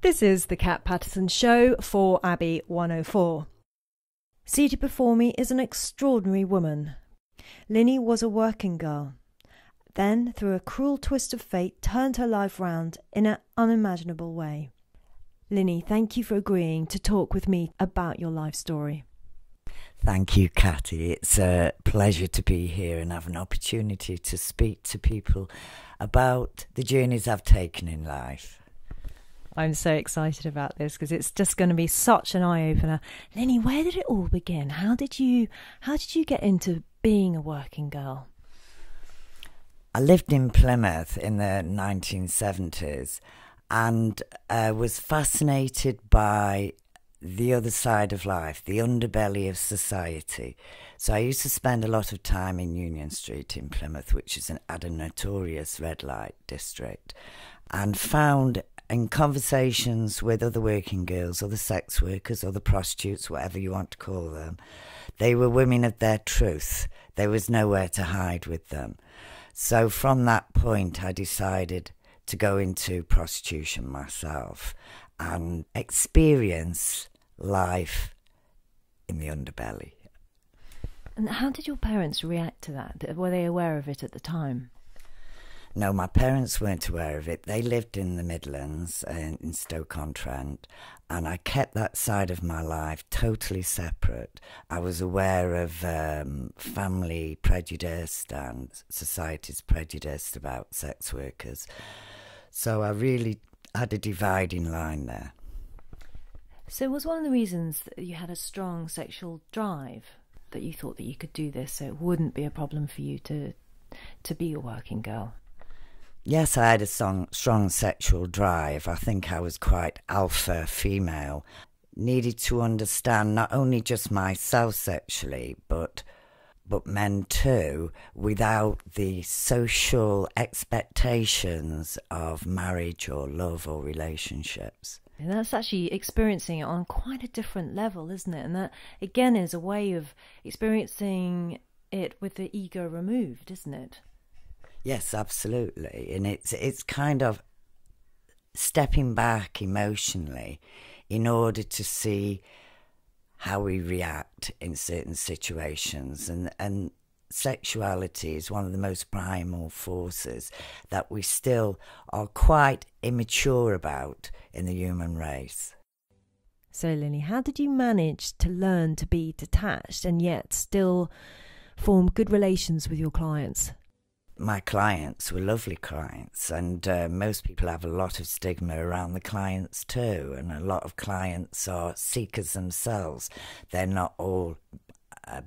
This is the Cat Paterson Show for Abbey 104. Seated before me is an extraordinary woman. Lynne was a working girl. Then, through a cruel twist of fate, turned her life round in an unimaginable way. Lynne, thank you for agreeing to talk with me about your life story. Thank you, Catty. It's a pleasure to be here and have an opportunity to speak to people about the journeys I've taken in life. I'm so excited about this because it's just going to be such an eye-opener. Lynne, where did it all begin? How did you get into being a working girl? I lived in Plymouth in the 1970s and was fascinated by the other side of life, the underbelly of society. So I used to spend a lot of time in Union Street in Plymouth, which is had a notorious red light district, and found in conversations with other working girls, other sex workers, other prostitutes, whatever you want to call them, they were women of their truth. There was nowhere to hide with them. So from that point, I decided to go into prostitution myself and experience life in the underbelly. And how did your parents react to that? Were they aware of it at the time? No, my parents weren't aware of it. They lived in the Midlands, in Stoke-on-Trent, and I kept that side of my life totally separate. I was aware of family prejudice and society's prejudice about sex workers. So I really had a dividing line there. So was one of the reasons that you had a strong sexual drive, that you thought that you could do this so it wouldn't be a problem for you to be a working girl? Yes, I had a strong sexual drive. I think I was quite alpha female. Needed to understand not only just myself sexually, but men too, without the social expectations of marriage or love or relationships. And that's actually experiencing it on quite a different level, isn't it? And that, again, is a way of experiencing it with the ego removed, isn't it? Yes, absolutely. And it's kind of stepping back emotionally in order to see how we react in certain situations. And sexuality is one of the most primal forces that we still are quite immature about in the human race. So, Lynne, how did you manage to learn to be detached and yet still form good relations with your clients? My clients were lovely clients, and most people have a lot of stigma around the clients too, and a lot of clients are seekers themselves. They're not all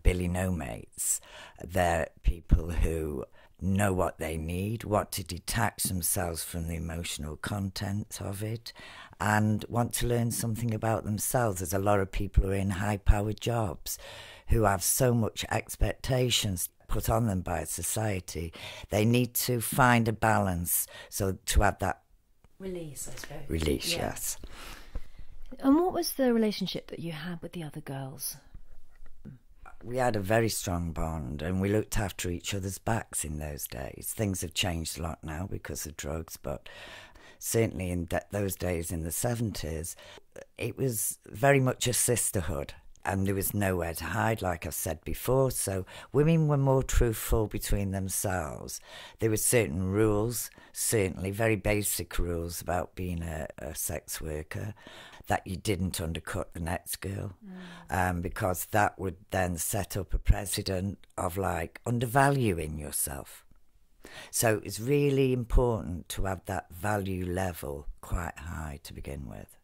Billy No-mates. They're people who know what they need, want to detach themselves from the emotional content of it, and want to learn something about themselves. There's a lot of people who are in high-powered jobs who have so much expectations put on them by society. They need to find a balance, so to have that release, I suppose. Release, yeah. Yes. And what was the relationship that you had with the other girls? We had a very strong bond, and we looked after each other's backs in those days. Things have changed a lot now because of drugs, but certainly in those days in the 70s, it was very much a sisterhood. And there was nowhere to hide, like I've said before, so women were more truthful between themselves. There were certain rules, certainly very basic rules about being a sex worker, that you didn't undercut the next girl, because that would then set up a precedent of like undervaluing yourself. So it's really important to have that value level quite high to begin with.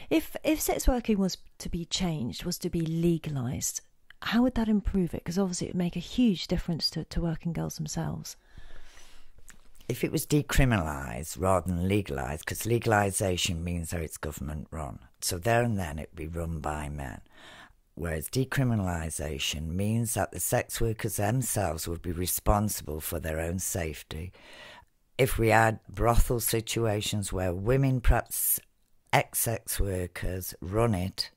If sex working was to be changed, was to be legalised, how would that improve it? Because obviously it would make a huge difference to working girls themselves. If it was decriminalised rather than legalised, because legalisation means that it's government run, so there and then it would be run by men. Whereas decriminalisation means that the sex workers themselves would be responsible for their own safety. If we had brothel situations where women, perhaps ex-sex workers, run it,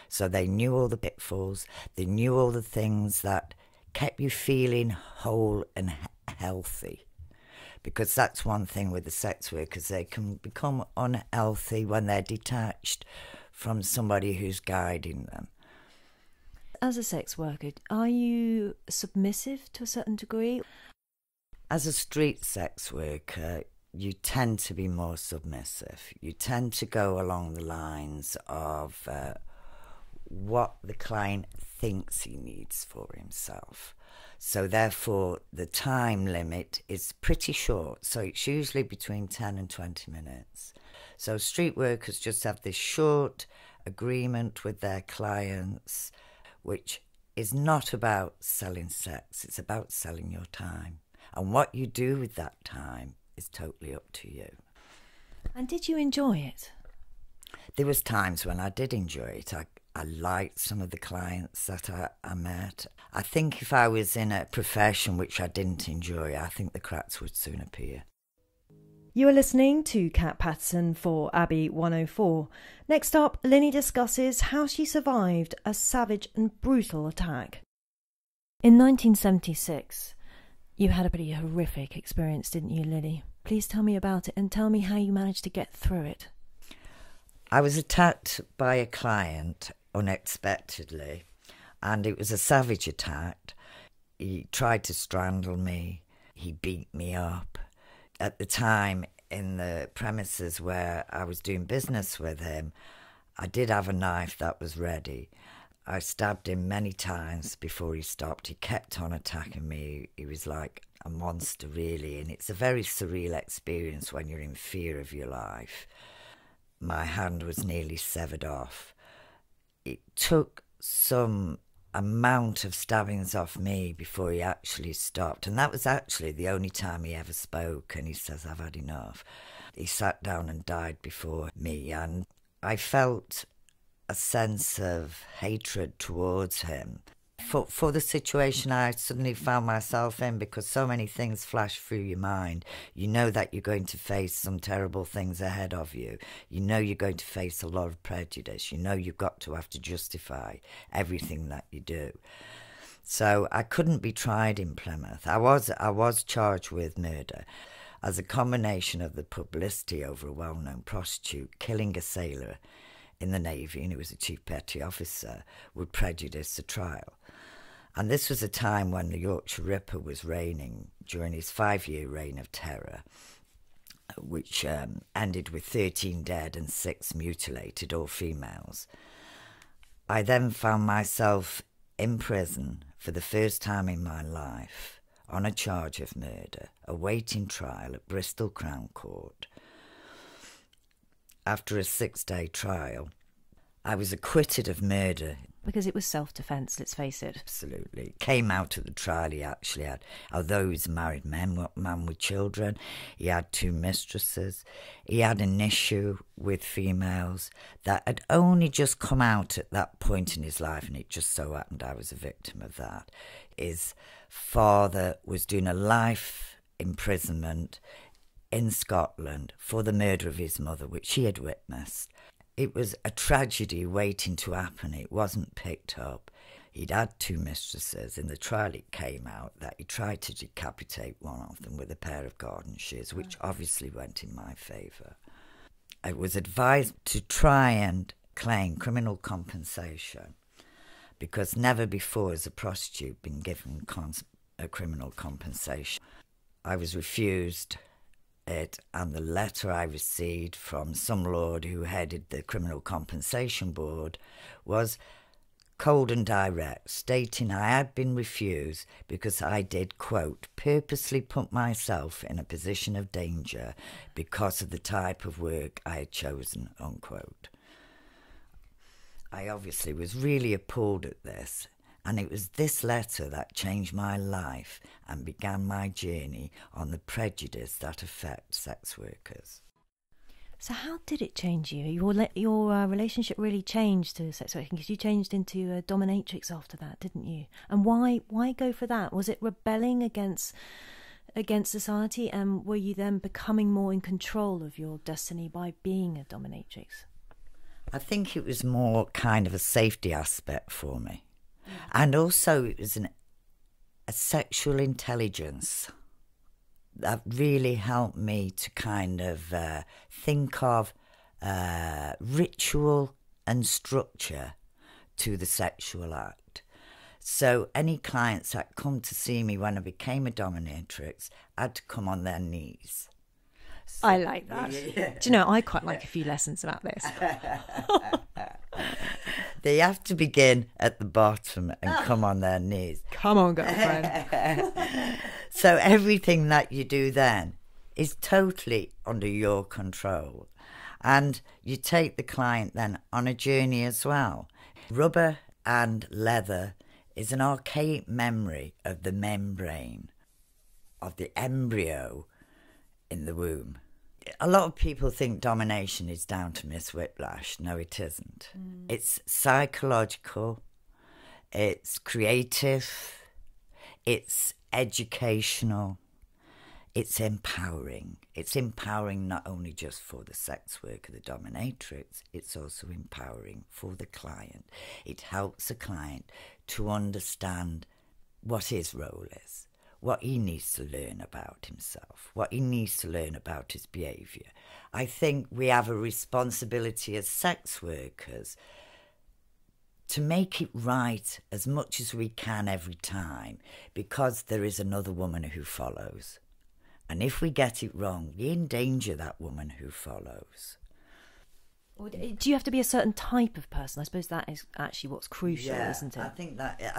so they knew all the pitfalls, they knew all the things that kept you feeling whole and healthy. because that's one thing with the sex workers. They can become unhealthy when they're detached from somebody who's guiding them. As a sex worker, are you submissive to a certain degree? As a street sex worker, you tend to be more submissive. You tend to go along the lines of what the client thinks he needs for himself. So therefore, the time limit is pretty short. So it's usually between 10 and 20 minutes. So street workers just have this short agreement with their clients, which is not about selling sex. It's about selling your time. And what you do with that time is totally up to you. And did you enjoy it? There was times when I did enjoy it. I liked some of the clients that I met. I think if I was in a profession which I didn't enjoy, I think the cracks would soon appear. You are listening to Cat Paterson for Abbey 104. Next up, Lynne discusses how she survived a savage and brutal attack. In 1976, you had a pretty horrific experience, didn't you, Lynne? Please tell me about it and tell me how you managed to get through it. I was attacked by a client unexpectedly, and it was a savage attack. He tried to strangle me. He beat me up. At the time, in the premises where I was doing business with him, I did have a knife that was ready. I stabbed him many times before he stopped. He kept on attacking me. He was like a monster, really, and it's a very surreal experience when you're in fear of your life. My hand was nearly severed off. It took some amount of stabbings off me before he actually stopped, and that was actually the only time he ever spoke, and he says, "I've had enough." He sat down and died before me, and I felt a sense of hatred towards him for the situation I suddenly found myself in, because so many things flash through your mind. You know that you're going to face some terrible things ahead of you. You know you're going to face a lot of prejudice. You know you've got to have to justify everything that you do. So I couldn't be tried in Plymouth. I was charged with murder as a combination of the publicity over a well-known prostitute killing a sailor in the Navy, and he was a chief petty officer, would prejudice the trial. And this was a time when the Yorkshire Ripper was reigning during his 5-year reign of terror, which ended with 13 dead and 6 mutilated, all females. I then found myself in prison for the first time in my life on a charge of murder, awaiting trial at Bristol Crown Court. After a 6-day trial, I was acquitted of murder. Because it was self-defence, let's face it. Absolutely. Came out at the trial, he actually had, although he was a married man with children, he had 2 mistresses. He had an issue with females that had only just come out at that point in his life, and it just so happened I was a victim of that. His father was doing a life imprisonment in Scotland for the murder of his mother, which he had witnessed. It was a tragedy waiting to happen. It wasn't picked up. He'd had 2 mistresses. In the trial it came out that he tried to decapitate one of them with a pair of garden shears, which obviously went in my favour. I was advised to try and claim criminal compensation, because never before has a prostitute been given a criminal compensation. I was refused it, and the letter I received from some lord who headed the Criminal Compensation Board was cold and direct, stating I had been refused because I did, quote, purposely put myself in a position of danger because of the type of work I had chosen, unquote. I obviously was really appalled at this, and it was this letter that changed my life and began my journey on the prejudice that affects sex workers. So how did it change you? Your relationship really changed to sex working, because you changed into a dominatrix after that, didn't you? And why go for that? Was it rebelling against society, and were you then becoming more in control of your destiny by being a dominatrix? I think it was more kind of a safety aspect for me. And also it was a sexual intelligence that really helped me to kind of think of ritual and structure to the sexual act. So any clients that come to see me when I became a dominatrix had to come on their knees. So, I like that. Yeah. Do you know, I quite like a few lessons about this. They have to begin at the bottom and come on their knees. Come on, girlfriend. So everything that you do then is totally under your control. And you take the client then on a journey as well. Rubber and leather is an archaic memory of the membrane of the embryo in the womb. A lot of people think domination is down to Miss Whiplash. No, it isn't. It's psychological, it's creative, it's educational, it's empowering. It's empowering not only just for the sex worker, the dominatrix, it's also empowering for the client. It helps the client to understand what his role is, what he needs to learn about himself, what he needs to learn about his behaviour. I think we have a responsibility as sex workers to make it right as much as we can every time, because there is another woman who follows. And if we get it wrong, we endanger that woman who follows. Do you have to be a certain type of person? I suppose that is actually what's crucial, isn't it? I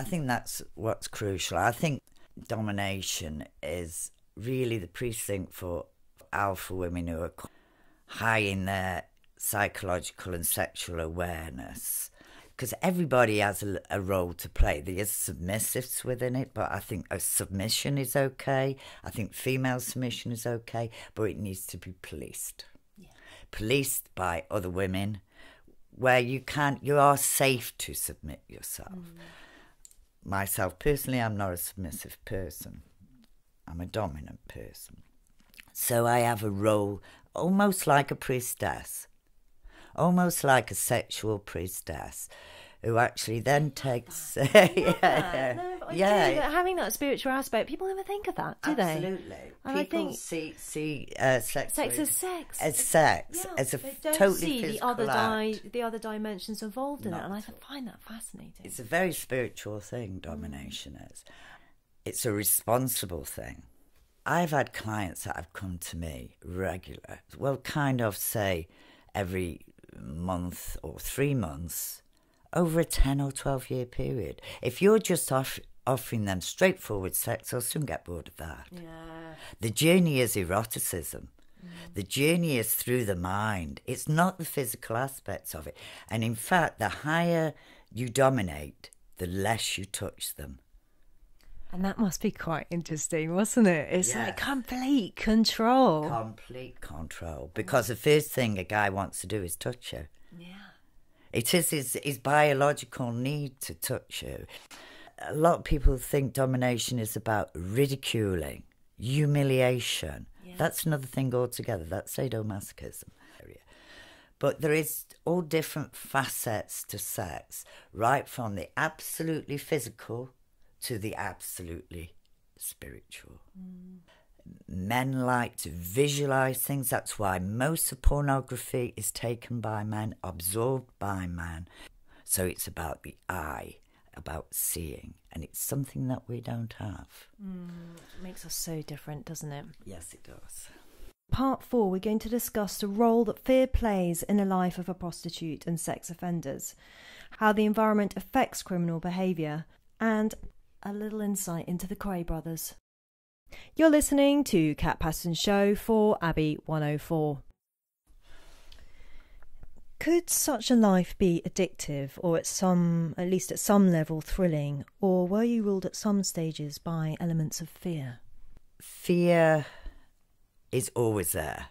think that's what's crucial. I think domination is really the precinct for alpha women who are high in their psychological and sexual awareness. Because everybody has a role to play. There is submissives within it, but I think a submission is okay. I think female submission is okay, but it needs to be policed. Yeah. Policed by other women, where you are safe to submit yourself. Myself, personally, I'm not a submissive person. I'm a dominant person. So I have a role almost like a priestess, almost like a sexual priestess, who actually then takes... Having that spiritual aspect, people never think of that, do they? Absolutely. And people see sex as sex. As sex, as a they don't totally see physical act. the other dimensions involved in it, and I Not find that fascinating. It's a very spiritual thing, domination is. It's a responsible thing. I've had clients that have come to me regular, well, kind of say every month or 3 months, over a 10 or 12 year period. If you're just offering them straightforward sex, they'll soon get bored of that. Yeah. The journey is eroticism. The journey is through the mind. It's not the physical aspects of it. And in fact, the higher you dominate, the less you touch them. And that must be quite interesting, wasn't it? It's like complete control. Complete control. Because the first thing a guy wants to do is touch you. Yeah. It is his biological need to touch you. A lot of people think domination is about ridiculing, humiliation. Yeah. That's another thing altogether. That's sadomasochism. But there is all different facets to sex, right from the absolutely physical to the absolutely spiritual. Men like to visualise things. That's why most of pornography is taken by men, absorbed by men. So it's about the eye, about seeing, and it's something that we don't have. It makes us so different, doesn't it? Yes, it does. Part 4, we're going to discuss the role that fear plays in the life of a prostitute and sex offenders, how the environment affects criminal behaviour, and a little insight into the Cray brothers. You're listening to Cat Paterson's show for Abbey 104. Could such a life be addictive, or at least at some level thrilling, or were you ruled at some stages by elements of fear? Fear is always there.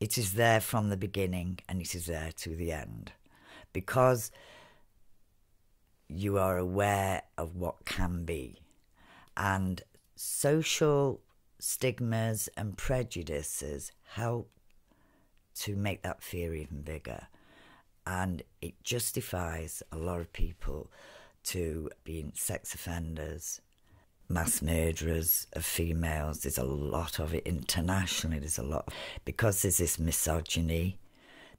It is there from the beginning and it is there to the end, because you are aware of what can be, and social stigmas and prejudices help to make that fear even bigger, and it justifies a lot of people to being sex offenders. mass murderers of females. There's a lot of it internationally. There's a lot because there's this misogyny,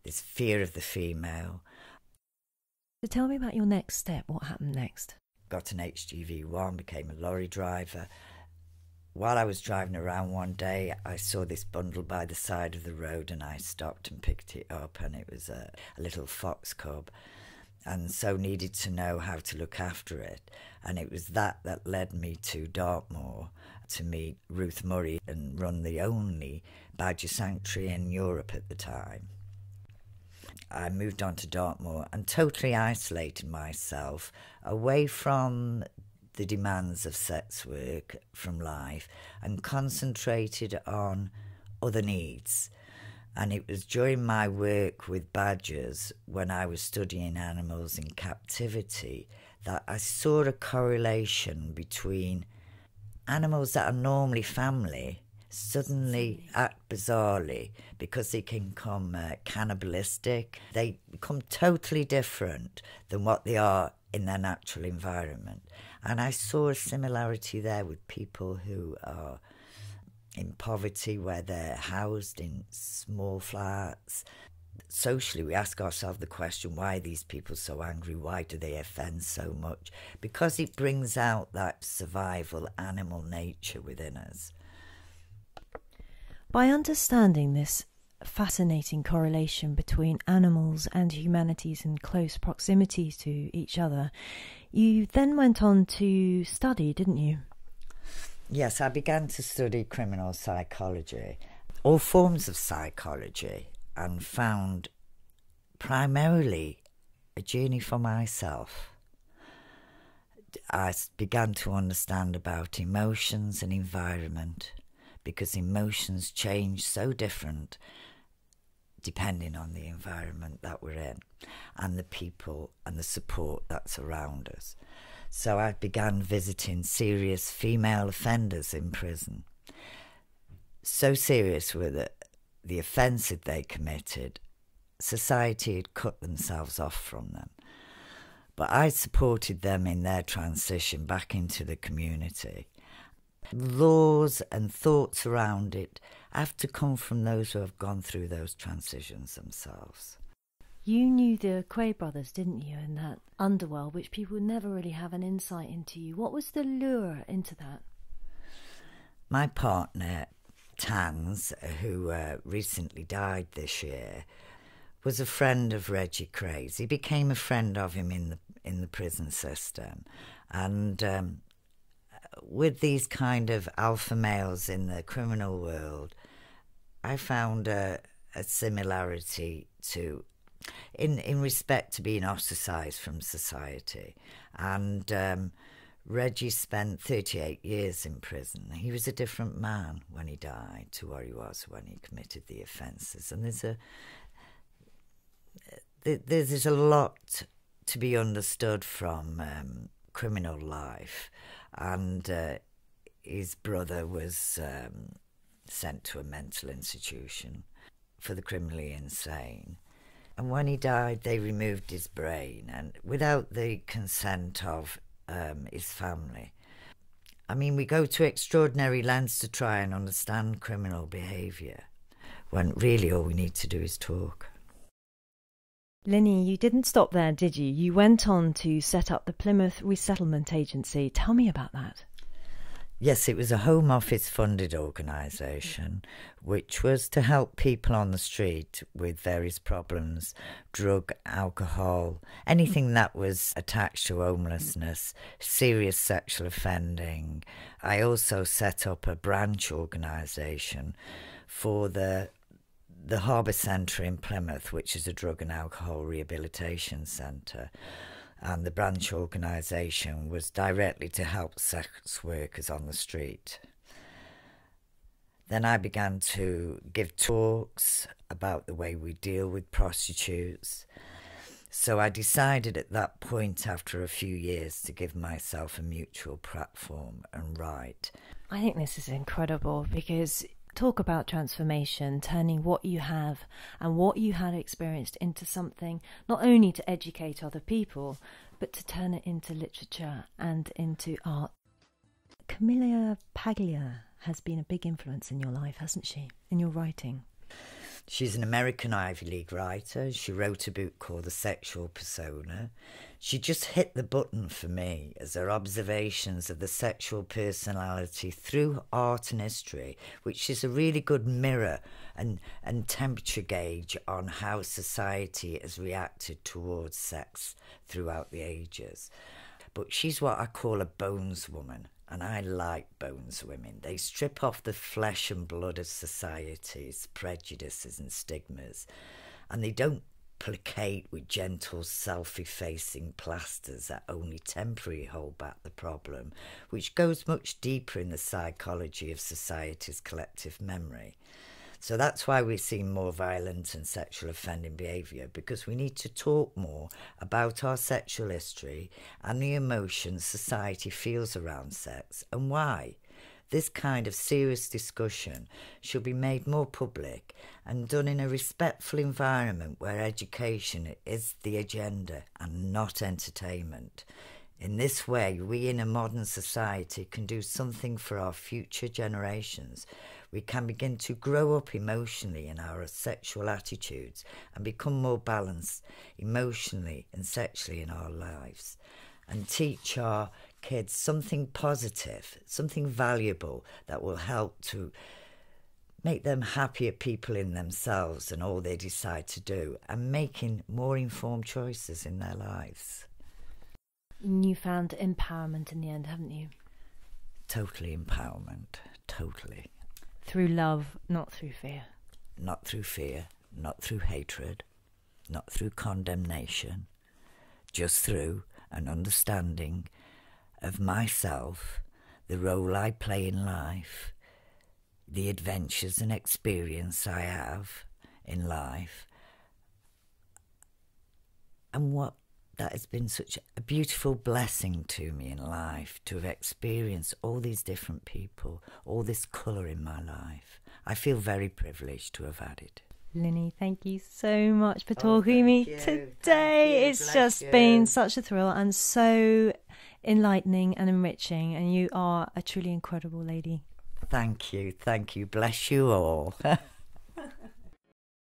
this fear of the female. So tell me about your next step. What happened next? Got an HGV1, became a lorry driver. While I was driving around one day, I saw this bundle by the side of the road, and I stopped and picked it up, and it was a little fox cub, and so needed to know how to look after it. And it was that led me to Dartmoor to meet Ruth Murray and run the only badger sanctuary in Europe at the time. I moved on to Dartmoor and totally isolated myself away from the demands of sex work from life and concentrated on other needs. And it was during my work with badgers, when I was studying animals in captivity, that I saw a correlation between animals that are normally family suddenly act bizarrely because they can become cannibalistic. They become totally different than what they are in their natural environment. And I saw a similarity there with people who are in poverty, where they're housed in small flats. Socially, we ask ourselves the question, why are these people so angry? Why do they offend so much? Because it brings out that survival animal nature within us. By understanding this fascinating correlation between animals and humanities in close proximity to each other, you then went on to study, didn't you? Yes, I began to study criminal psychology, all forms of psychology, and found primarily a journey for myself. I began to understand about emotions and environment, because emotions change so different depending on the environment that we're in and the people and the support that's around us. So I began visiting serious female offenders in prison. So serious were the offences they committed, society had cut themselves off from them. But I supported them in their transition back into the community. Laws and thoughts around it have to come from those who have gone through those transitions themselves. You knew the Quaid brothers, didn't you, in that underworld, which people never really have an insight into you. What was the lure into that? My partner, Tans, who recently died this year, was a friend of Reggie Craze. He became a friend of him in the prison system. And with these kind of alpha males in the criminal world, I found a similarity to, in respect to being ostracised from society. And Reggie spent 38 years in prison. He was a different man when he died to what he was when he committed the offences. And there's a lot to be understood from criminal life. And his brother was sent to a mental institution for the criminally insane. And when he died, they removed his brain, and without the consent of his family. I mean, we go to extraordinary lengths to try and understand criminal behaviour, when really all we need to do is talk. Lynne, you didn't stop there, did you? You went on to set up the Plymouth Resettlement Agency. Tell me about that. Yes, it was a Home Office funded organisation which was to help people on the street with various problems, drug, alcohol, anything that was attached to homelessness, serious sexual offending. I also set up a branch organisation for the Harbour Centre in Plymouth, which is a drug and alcohol rehabilitation centre. And the branch organisation was directly to help sex workers on the street. Then I began to give talks about the way we deal with prostitutes. So I decided at that point, after a few years, to give myself a mutual platform and write. I think this is incredible, because talk about transformation, turning what you have and what you had experienced into something not only to educate other people, but to turn it into literature and into art. Camilla Paglia has been a big influence in your life, hasn't she, in your writing? She's an American Ivy League writer. She wrote a book called The Sexual Persona. She just hit the button for me as her observations of the sexual personality through art and history, which is a really good mirror and temperature gauge on how society has reacted towards sex throughout the ages. But she's what I call a bones woman. And I like bones women. They strip off the flesh and blood of society's prejudices and stigmas, and they don't placate with gentle, self-effacing plasters that only temporarily hold back the problem, which goes much deeper in the psychology of society's collective memory. So that's why we're seeing more violent and sexual offending behaviour, because we need to talk more about our sexual history and the emotions society feels around sex and why. This kind of serious discussion should be made more public and done in a respectful environment where education is the agenda and not entertainment. In this way, we in a modern society can do something for our future generations. We can begin to grow up emotionally in our sexual attitudes and become more balanced emotionally and sexually in our lives, and teach our kids something positive, something valuable that will help to make them happier people in themselves and all they decide to do, and making more informed choices in their lives. You found empowerment in the end, haven't you? Totally empowerment, totally. Through love, not through fear. Not through fear, not through hatred, not through condemnation, just through an understanding of myself, the role I play in life, the adventures and experience I have in life, and what that has been such a beautiful blessing to me in life, to have experienced all these different people, all this colour in my life. I feel very privileged to have had it. Lynne, thank you so much for talking to me today. It's just been such a thrill and so enlightening and enriching, and you are a truly incredible lady. Thank you. Bless you all.